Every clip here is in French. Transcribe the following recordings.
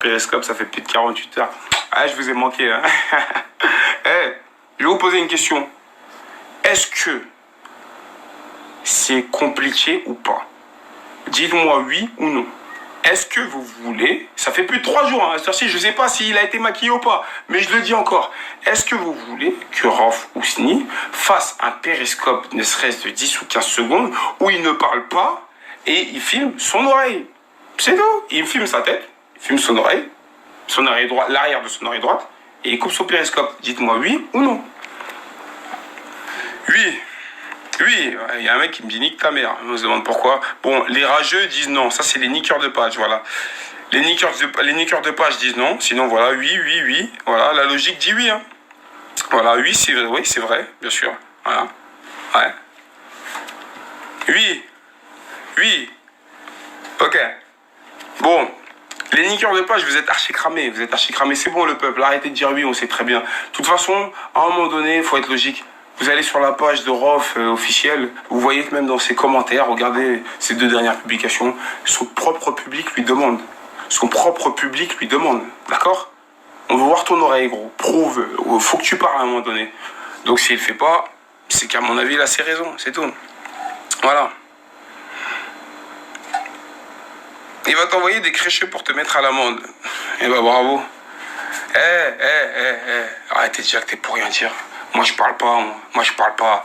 Périscope, ça fait plus de 48 heures. Ah, je vous ai manqué. Hein. Je vais vous poser une question. Est-ce que c'est compliqué ou pas? Dites-moi oui ou non. Est-ce que vous voulez, ça fait plus de 3 jours, hein, à cette heure-ci, je ne sais pas s'il a été maquillé ou pas, mais je le dis encore. Est-ce que vous voulez que Rauf Ousni fasse un périscope, ne serait-ce de 10 ou 15 secondes, où il ne parle pas et il filme son oreille? C'est tout. Il filme sa tête, il filme son oreille droite, l'arrière de son oreille droite, et il coupe son périscope. Dites-moi oui ou non. Oui. Oui, il y a un mec qui me dit nique ta mère. On se demande pourquoi. Bon, les rageux disent non. Ça, c'est les niqueurs de page, voilà. Les niqueurs de page disent non. Sinon, voilà, oui. Voilà, la logique dit oui. Hein. Voilà, oui, c'est vrai, bien sûr. Voilà. Ouais. Oui. Ok. Bon. Les niqueurs de page, vous êtes archi cramés. C'est bon, le peuple. Arrêtez de dire oui, on sait très bien. De toute façon, à un moment donné, il faut être logique. Vous allez sur la page de Rauf officielle, vous voyez que même dans ses commentaires, regardez ses 2 dernières publications, son propre public lui demande. D'accord? On veut voir ton oreille, gros. Prouve. Faut que tu parles à un moment donné. Donc s'il le fait pas, c'est qu'à mon avis, il a ses raisons. C'est tout. Voilà. Il va t'envoyer des crécheux pour te mettre à l'amende. Eh ben bravo. Arrêtez de dire que t'es pour rien dire. Moi je parle pas.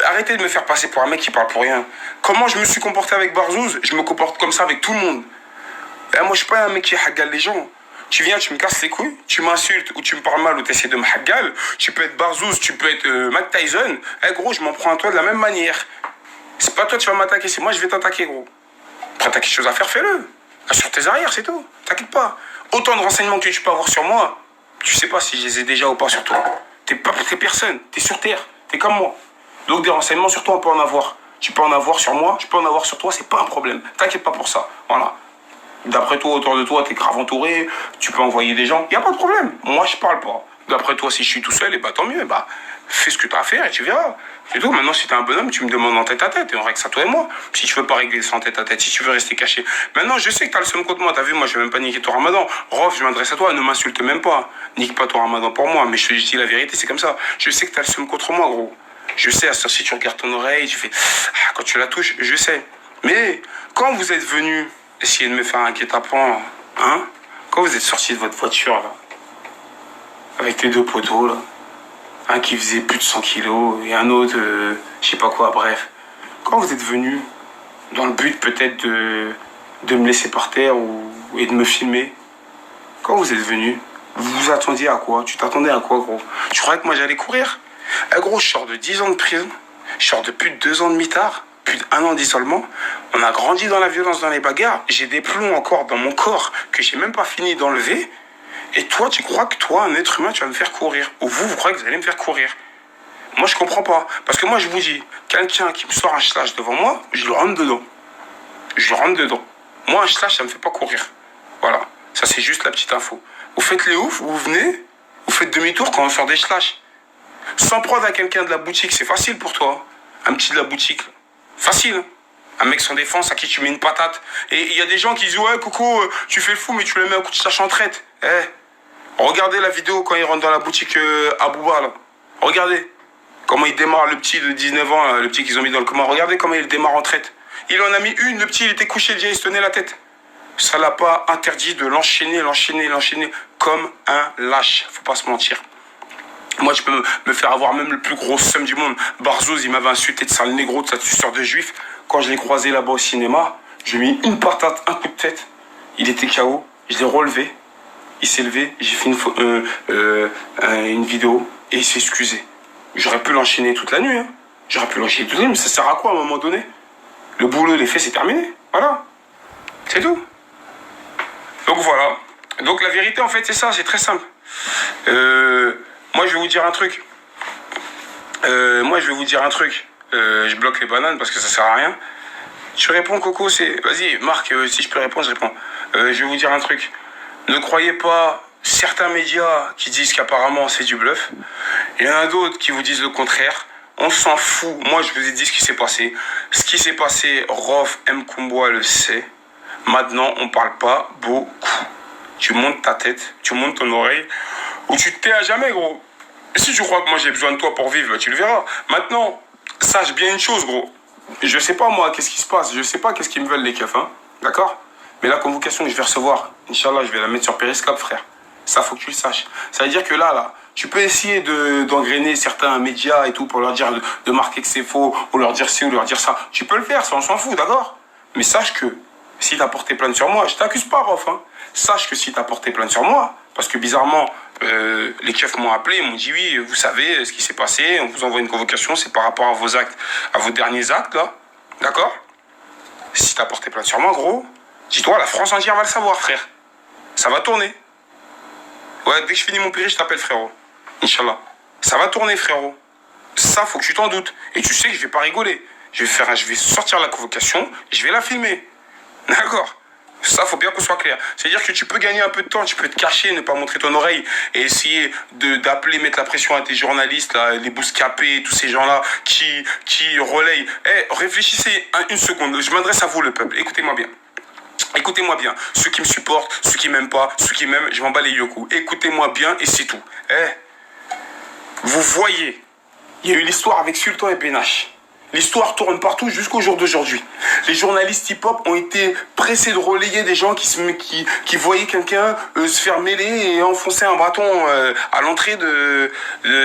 Arrêtez de me faire passer pour un mec qui parle pour rien. Comment je me suis comporté avec Barzouz, je me comporte comme ça avec tout le monde. Moi je suis pas un mec qui hagale les gens. Tu viens, tu me casses les couilles, tu m'insultes ou tu me parles mal ou tu essaies de me hagale. Tu peux être Barzouz, tu peux être Mike Tyson. Gros, je m'en prends à toi de la même manière. C'est pas toi qui vas m'attaquer, c'est moi je vais t'attaquer, gros. Après t'as quelque chose à faire, fais-le. Assure tes arrières, c'est tout. T'inquiète pas. Autant de renseignements que tu peux avoir sur moi, tu sais pas si je les ai déjà ou pas sur toi. T'es personne, t'es sur Terre, t'es comme moi. Donc des renseignements sur toi, on peut en avoir. Tu peux en avoir sur moi, je peux en avoir sur toi, c'est pas un problème. T'inquiète pas pour ça. Voilà. D'après toi, autour de toi, t'es grave entouré, tu peux envoyer des gens, y a pas de problème. Moi, je parle pas. D'après toi, si je suis tout seul, et bah tant mieux, bah fais ce que t'as à faire et tu verras. C'est tout. Maintenant, si t'es un bonhomme, tu me demandes en tête à tête et on règle ça toi et moi. Si tu veux pas régler ça en tête à tête, si tu veux rester caché. Maintenant, je sais que t'as le seum contre moi. T'as vu, moi, je vais même pas niquer ton ramadan. Rauf, je m'adresse à toi, ne m'insulte même pas. Nique pas ton ramadan pour moi, mais je te dis la vérité, c'est comme ça. Je sais que t'as le seum contre moi, gros. Je sais, à ce si tu regardes ton oreille, tu fais, quand tu la touches, je sais. Mais, quand vous êtes venu essayer de me faire un guet-apens, hein, quand vous êtes sorti de votre voiture, là, avec tes 2 poteaux, là, un qui faisait plus de 100 kilos et un autre, je sais pas quoi, bref. Quand vous êtes venu, dans le but peut-être de me laisser par terre et de me filmer, quand vous êtes venu, vous vous attendiez à quoi? Tu t'attendais à quoi, gros? Tu croyais que moi j'allais courir? Gros, je sors de 10 ans de prison, je sors de plus de 2 ans de mitard, plus d'1 an d'isolement. On a grandi dans la violence, dans les bagarres. J'ai des plombs encore dans mon corps que j'ai même pas fini d'enlever. Et toi, tu crois que toi, un être humain, tu vas me faire courir? Ou vous croyez que vous allez me faire courir? Moi, je comprends pas. Parce que moi, je vous dis, quelqu'un qui me sort un slash devant moi, je le rentre dedans. Moi, un slash, ça me fait pas courir. Voilà. Ça, c'est juste la petite info. Vous faites les oufs, vous venez, vous faites demi-tour quand on sort des slash. Sans prendre à quelqu'un de la boutique, c'est facile pour toi. Un petit de la boutique. Facile. Un mec sans défense à qui tu mets une patate. Et il y a des gens qui disent, ouais, Coco, tu fais le fou, mais tu le mets un coup de slash en traite. Regardez la vidéo quand il rentre dans la boutique à Bouba, là. Regardez comment il démarre, le petit de 19 ans, là, le petit qu'ils ont mis dans le coma. Regardez comment il démarre en traite. Il en a mis une, le petit, il était couché, déjà, il se tenait la tête. Ça l'a pas interdit de l'enchaîner comme un lâche. Faut pas se mentir. Moi, je peux me faire avoir même le plus gros seum du monde. Barzouz, il m'avait insulté de sale négro, de sa suceur de juif. Quand je l'ai croisé là-bas au cinéma, je lui ai mis une patate, un coup de tête. Il était KO, je l'ai relevé. Il s'est levé, j'ai fait une vidéo et il s'est excusé. J'aurais pu l'enchaîner toute la nuit. Hein. Mais ça sert à quoi à un moment donné? Le boulot, il est fait, c'est terminé. Voilà. C'est tout. Donc voilà. Donc la vérité, en fait, c'est ça, c'est très simple. Moi, je vais vous dire un truc. Je bloque les bananes parce que ça sert à rien. Tu réponds, Coco, c'est... Vas-y, Marc, si je peux répondre, je réponds. Je vais vous dire un truc. Ne croyez pas certains médias qui disent qu'apparemment c'est du bluff. Il y en a d'autres qui vous disent le contraire. On s'en fout. Moi, je vous ai dit ce qui s'est passé. Ce qui s'est passé, Rauf Mkoumbwa le sait. Maintenant, on parle pas beaucoup. Tu montes ta tête, tu montes ton oreille, ou tu te tais à jamais, gros. Et si tu crois que moi j'ai besoin de toi pour vivre, tu le verras. Maintenant, sache bien une chose, gros. Je sais pas, moi, qu'est-ce qui se passe. Je sais pas qu'est-ce qu'ils me veulent, les keufs, hein. D'accord? Mais la convocation que je vais recevoir, Inch'Allah, je vais la mettre sur Periscope, frère. Ça, faut que tu le saches. Ça veut dire que là, tu peux essayer d'engrainer certains médias et tout pour leur dire de marquer que c'est faux, ou leur dire ci, ou leur dire ça. Tu peux le faire, ça, on s'en fout, d'accord? Mais sache que si t'as porté plainte sur moi, je t'accuse pas, Rof, hein. Sache que si t'as porté plainte sur moi, parce que bizarrement, les keufs m'ont appelé, ils m'ont dit oui, vous savez ce qui s'est passé, on vous envoie une convocation, c'est par rapport à vos actes, à vos derniers actes, là. D'accord? Si t'as porté plainte sur moi, gros, dis-toi, la France entière va le savoir, frère. Ça va tourner. Ouais, dès que je finis mon péril, je t'appelle, frérot. Inch'Allah. Ça va tourner, frérot. Ça, faut que tu t'en doutes. Et tu sais que je vais pas rigoler. Je vais sortir la convocation, je vais la filmer. D'accord? Ça, faut bien qu'on soit clair. C'est-à-dire que tu peux gagner un peu de temps, tu peux te cacher, ne pas montrer ton oreille et essayer d'appeler, mettre la pression à tes journalistes, là, les bouscapés, tous ces gens-là qui relayent. Réfléchissez une seconde. Je m'adresse à vous, le peuple. Écoutez-moi bien. Écoutez-moi bien. Ceux qui me supportent, ceux qui m'aiment pas, ceux qui m'aiment, je m'en bats les yoku. Écoutez-moi bien et c'est tout. Vous voyez, il y a eu l'histoire avec Sultan et Benache. L'histoire tourne partout jusqu'au jour d'aujourd'hui. Les journalistes hip-hop ont été pressés de relayer des gens qui voyaient quelqu'un se faire mêler et enfoncer un bâton à l'entrée de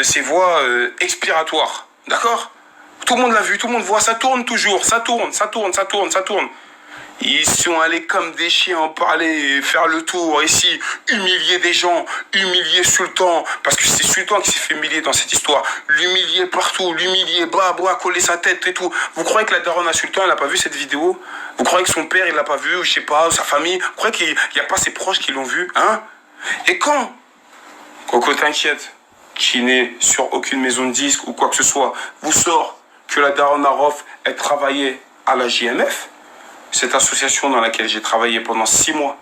ses voies expiratoires. D'accord? Tout le monde l'a vu, tout le monde voit, ça tourne toujours, ça tourne. Ils sont allés comme des chiens en parler, faire le tour ici, humilier des gens, humilier Sultan, parce que c'est Sultan qui s'est fait humilier dans cette histoire, l'humilier partout, l'humilier, coller sa tête et tout. Vous croyez que la daronne à Sultan, elle n'a pas vu cette vidéo? Vous croyez que son père, il l'a pas vu, ou je sais pas, ou sa famille? Vous croyez qu'il n'y a pas ses proches qui l'ont vu, hein? Et quand Coco, t'inquiète, qui n'est sur aucune maison de disque ou quoi que ce soit, vous sort que la daronne à Rof, elle travaillait à la JMF, cette association dans laquelle j'ai travaillé pendant 6 mois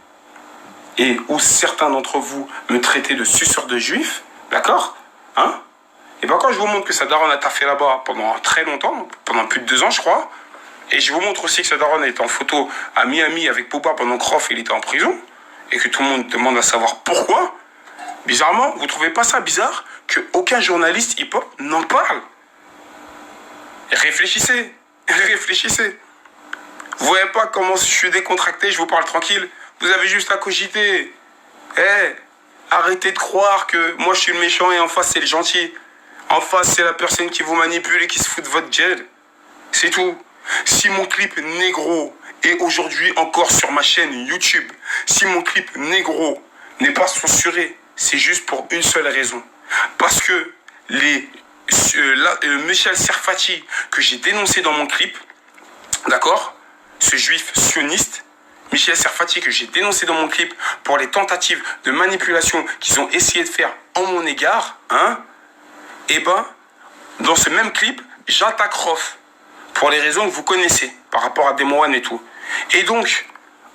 et où certains d'entre vous me traitaient de suceur de juifs, d'accord? Hein? Et bien quand je vous montre que sa daronne a taffé là-bas pendant très longtemps, pendant plus de 2 ans je crois, et je vous montre aussi que sa daronne est en photo à Miami avec Booba pendant que Rof il était en prison, et que tout le monde demande à savoir pourquoi, bizarrement, vous trouvez pas ça bizarre qu'aucun journaliste hip-hop n'en parle? Réfléchissez, réfléchissez. Vous voyez pas comment je suis décontracté, je vous parle tranquille. Vous avez juste à cogiter. Arrêtez de croire que moi je suis le méchant et en face c'est le gentil. En face c'est la personne qui vous manipule et qui se fout de votre gueule. C'est tout. Si mon clip Négro est aujourd'hui encore sur ma chaîne YouTube, si mon clip Négro n'est pas censuré, c'est juste pour une seule raison. Parce que Michel Serfati que j'ai dénoncé dans mon clip, d'accord, ce juif sioniste, Michel Serfati, que j'ai dénoncé dans mon clip pour les tentatives de manipulation qu'ils ont essayé de faire en mon égard, hein, et ben, dans ce même clip, j'attaque Rof pour les raisons que vous connaissez par rapport à Demoine et tout. Et donc,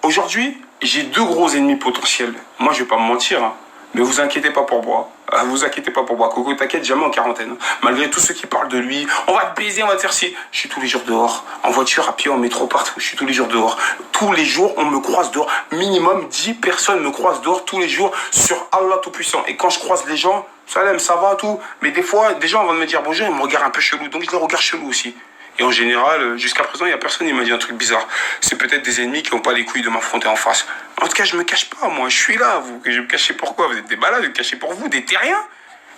aujourd'hui, j'ai 2 gros ennemis potentiels. Moi, je vais pas me mentir, hein, mais vous inquiétez pas pour moi. Vous inquiétez pas pour moi. Coco, t'inquiète, jamais en quarantaine. Malgré tous ceux qui parlent de lui, on va te baiser, on va te faire ci. Je suis tous les jours dehors. En voiture, à pied, en métro, partout. Je suis tous les jours dehors. Tous les jours, on me croise dehors. Minimum 10 personnes me croisent dehors tous les jours sur Allah Tout-Puissant. Et quand je croise les gens, Salem, ça va, tout. Mais des fois, des gens vont me dire bonjour, ils me regardent un peu chelou. Donc je les regarde chelou aussi. Et en général, jusqu'à présent, il n'y a personne qui m'a dit un truc bizarre. C'est peut-être des ennemis qui n'ont pas les couilles de m'affronter en face. En tout cas, je me cache pas, moi. Je suis là, vous. Je vais me cacher pourquoi? Vous êtes des balades, vous êtes cachés pour vous, des terriens.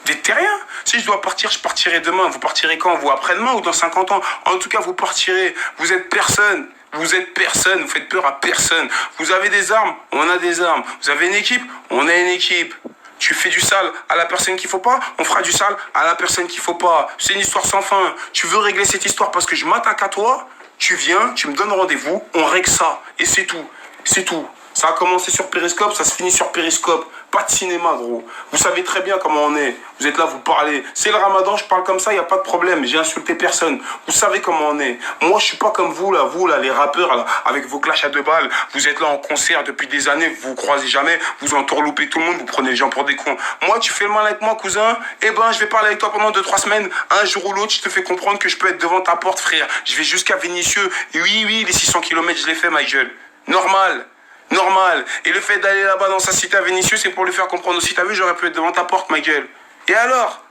Des terriens. Si je dois partir, je partirai demain. Vous partirez quand? Vous après-demain ou dans 50 ans? En tout cas, vous partirez. Vous êtes personne. Vous êtes personne. Vous faites peur à personne. Vous avez des armes? On a des armes. Vous avez une équipe? On a une équipe. Tu fais du sale à la personne qu'il faut pas, on fera du sale à la personne qu'il faut pas. C'est une histoire sans fin. Tu veux régler cette histoire parce que je m'attaque à toi, tu viens, tu me donnes rendez-vous, on règle ça. Et c'est tout. C'est tout. Ça a commencé sur Periscope, ça se finit sur Periscope. Pas de cinéma, gros. Vous savez très bien comment on est. Vous êtes là, vous parlez. C'est le ramadan, je parle comme ça, il n'y a pas de problème. J'ai insulté personne. Vous savez comment on est. Moi, je suis pas comme vous, là, les rappeurs, là, avec vos clashs à 2 balles. Vous êtes là en concert depuis des années, vous vous croisez jamais, vous entourloupez tout le monde, vous prenez les gens pour des cons. Moi, tu fais le mal avec moi, cousin, eh ben, je vais parler avec toi pendant 2-3 semaines. Un jour ou l'autre, je te fais comprendre que je peux être devant ta porte, frère. Je vais jusqu'à Vénissieux. Oui, les 600 km, je les fais, ma gueule. Normal. Normal. Et le fait d'aller là-bas dans sa cité à Vénitieux, c'est pour lui faire comprendre aussi. T'as vu, j'aurais pu être devant ta porte, ma gueule. Et alors?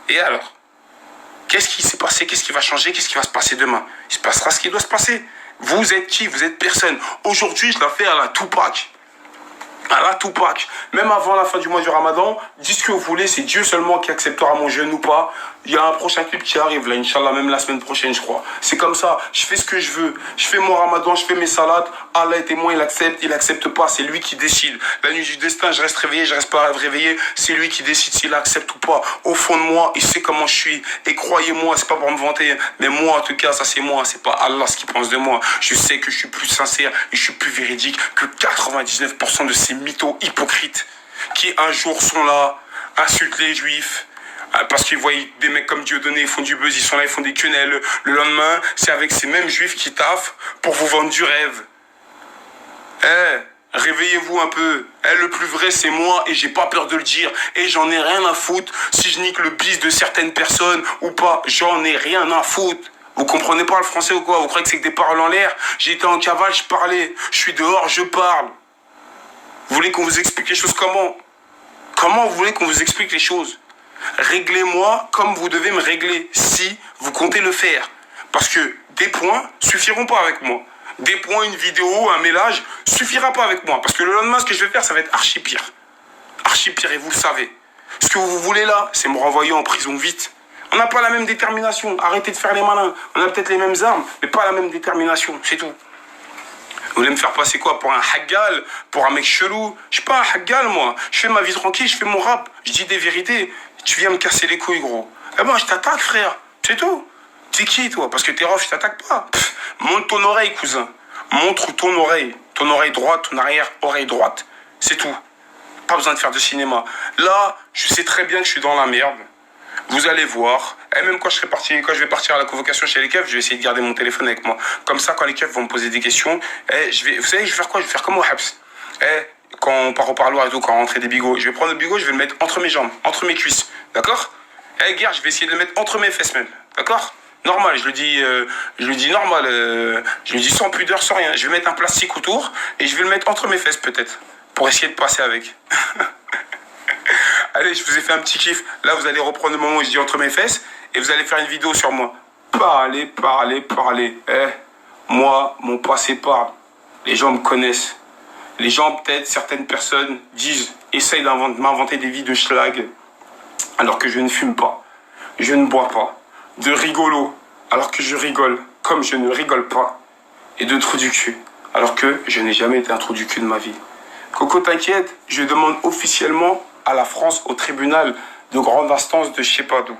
Et alors? Qu'est-ce qui s'est passé? Qu'est-ce qui va changer? Qu'est-ce qui va se passer demain? Il se passera ce qui doit se passer. Vous êtes qui? Vous êtes personne. Aujourd'hui, je la fais à la Tupac. À la Tupac. Même avant la fin du mois du Ramadan, dites ce que vous voulez, c'est Dieu seulement qui acceptera mon jeûne ou pas. Il y a un prochain clip qui arrive là, Inch'Allah, même la semaine prochaine, je crois. C'est comme ça, je fais ce que je veux. Je fais mon Ramadan, je fais mes salades. Allah est témoin, il accepte pas, c'est lui qui décide. La nuit du destin, je reste réveillé, je reste pas réveillé. C'est lui qui décide s'il accepte ou pas. Au fond de moi, il sait comment je suis. Et croyez-moi, c'est pas pour me vanter, mais moi, en tout cas, ça c'est moi. C'est pas Allah ce qui pense de moi. Je sais que je suis plus sincère et je suis plus véridique que 99% de ces mythos hypocrites qui un jour sont là, insultent les juifs, parce qu'ils voient des mecs comme Dieudonné, ils font du buzz, ils sont là, ils font des quenelles. Le lendemain, c'est avec ces mêmes juifs qui taffent pour vous vendre du rêve. Réveillez-vous un peu. Le plus vrai, c'est moi et j'ai pas peur de le dire. Et j'en ai rien à foutre si je nique le bis de certaines personnes ou pas. J'en ai rien à foutre. Vous comprenez pas le français ou quoi? Vous croyez que c'est que des paroles en l'air? J'étais en cavale, je parlais. Je suis dehors, je parle. Vous voulez qu'on vous explique les choses comment? Comment vous voulez qu'on vous explique les choses? Réglez-moi comme vous devez me régler, si vous comptez le faire. Parce que des points suffiront pas avec moi. Des points, une vidéo, un mélange, suffira pas avec moi. Parce que le lendemain, ce que je vais faire, ça va être archi pire. Archi pire, et vous le savez. Ce que vous voulez là, c'est me renvoyer en prison vite. On n'a pas la même détermination. Arrêtez de faire les malins. On a peut-être les mêmes armes, mais pas la même détermination. C'est tout. Vous voulez me faire passer quoi? Pour un haggal? Pour un mec chelou? Je suis pas un haggal, moi. Je fais ma vie tranquille, je fais mon rap. Je dis des vérités. Tu viens me casser les couilles, gros. Eh ben, je t'attaque, frère. C'est tout. T'es qui, toi? Parce que t'es rough, je t'attaque pas. Montre ton oreille, cousin. Montre ton oreille. Ton oreille droite, ton arrière-oreille droite. C'est tout. Pas besoin de faire de cinéma. Là, je sais très bien que je suis dans la merde. Vous allez voir. Et même quand je vais partir à la convocation chez les keufs, je vais essayer de garder mon téléphone avec moi. Comme ça, quand les keufs vont me poser des questions, vous savez, je vais faire quoi? Je vais faire comme au Habs. Quand on part au parloir et tout, quand on rentre des bigots, je vais prendre le bigot, je vais le mettre entre mes jambes, entre mes cuisses. D'accord? Guerre, je vais essayer de le mettre entre mes fesses même. D'accord? Normal, je le dis normal. Je le dis sans pudeur, sans rien. Je vais mettre un plastique autour et je vais le mettre entre mes fesses peut-être. Pour essayer de passer avec. Allez, je vous ai fait un petit kiff. Là, vous allez reprendre le moment où je dis entre mes fesses et vous allez faire une vidéo sur moi. Parlez. Moi, mon passé parle. Les gens me connaissent. Les gens, peut-être, certaines personnes essayent de m'inventer des vies de schlag alors que je ne fume pas. Je ne bois pas. De rigolo alors que je rigole comme je ne rigole pas. Et de trou du cul alors que je n'ai jamais été un trou du cul de ma vie. Coco, t'inquiète, je demande officiellement à la France, au tribunal de grande instance de je sais pas d'où.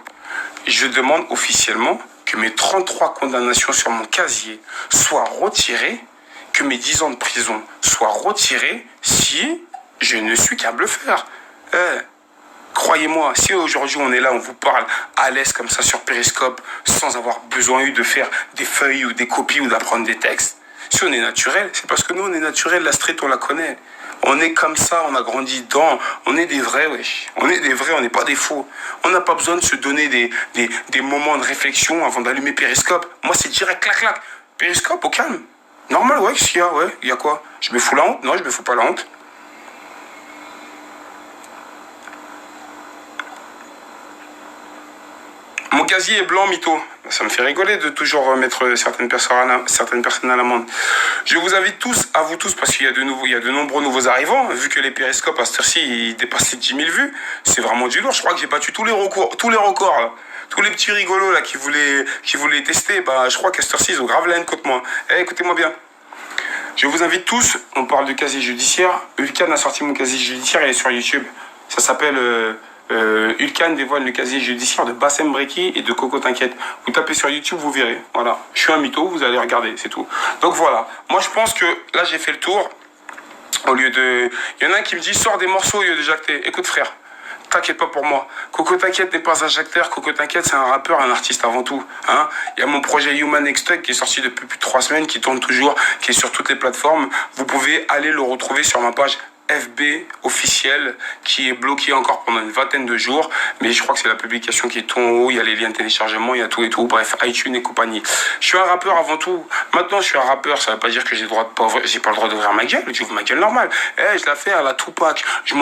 Je demande officiellement que mes 33 condamnations sur mon casier soient retirées, que mes 10 ans de prison soient retirés si je ne suis qu'un bluffeur. Croyez-moi, si aujourd'hui on est là, on vous parle à l'aise comme ça sur Periscope, sans avoir besoin de faire des feuilles ou des copies ou d'apprendre des textes, si on est naturel, c'est parce que nous on est naturel, la street on la connaît. On est comme ça, on a grandi dedans, on est des vrais, wesh. On est des vrais, on n'est pas des faux. On n'a pas besoin de se donner des moments de réflexion avant d'allumer Periscope. Moi, c'est direct, clac, clac. Periscope, au calme. Normal, ouais, qu'est-ce qu'il y a, ouais. Il y a quoi? Je me fous la honte? Non, je me fous pas la honte. Mon casier est blanc, mytho. Ça me fait rigoler de toujours mettre certaines personnes à l'amende. Je vous invite à vous tous, parce qu'il y a de nombreux nouveaux arrivants, vu que les périscopes à cette heure-ci, ils dépassent les 10 000 vues. C'est vraiment du lourd. Je crois que j'ai battu tous les records, là. Tous les petits rigolos, là, qui voulaient tester, je crois qu'à cette heure-ci, ils ont grave la haine contre moi. Écoutez-moi bien. Je vous invite tous, on parle de casier judiciaire. Ulcan a sorti mon casier judiciaire, il est sur YouTube. Ça s'appelle... Ulcan dévoile le casier judiciaire de Bassem Breki et de Coco T'inquiète. Vous tapez sur YouTube, vous verrez. Voilà. Je suis un mytho, vous allez regarder, c'est tout. Donc voilà. Moi, je pense que là, j'ai fait le tour. Au lieu de... Il y en a un qui me dit, sors des morceaux au lieu de jacter. Écoute, frère, t'inquiète pas pour moi. Coco T'inquiète n'est pas un jacteur. Coco T'inquiète, c'est un rappeur, un artiste avant tout. Hein, il y a mon projet Human Extug qui est sorti depuis plus de 3 semaines, qui tourne toujours, qui est sur toutes les plateformes. Vous pouvez aller le retrouver sur ma page FB officiel qui est bloqué encore pendant une vingtaine de jours. Mais je crois que c'est la publication qui est tout en haut. Il y a les liens de téléchargement, il y a tout et tout. Bref, iTunes et compagnie. Je suis un rappeur avant tout. Maintenant, je suis un rappeur. Ça veut pas dire que j'ai pas le droit d'ouvrir ma gueule. J'ouvre ma gueule normale. Je la fais à la Tupac. Je m'en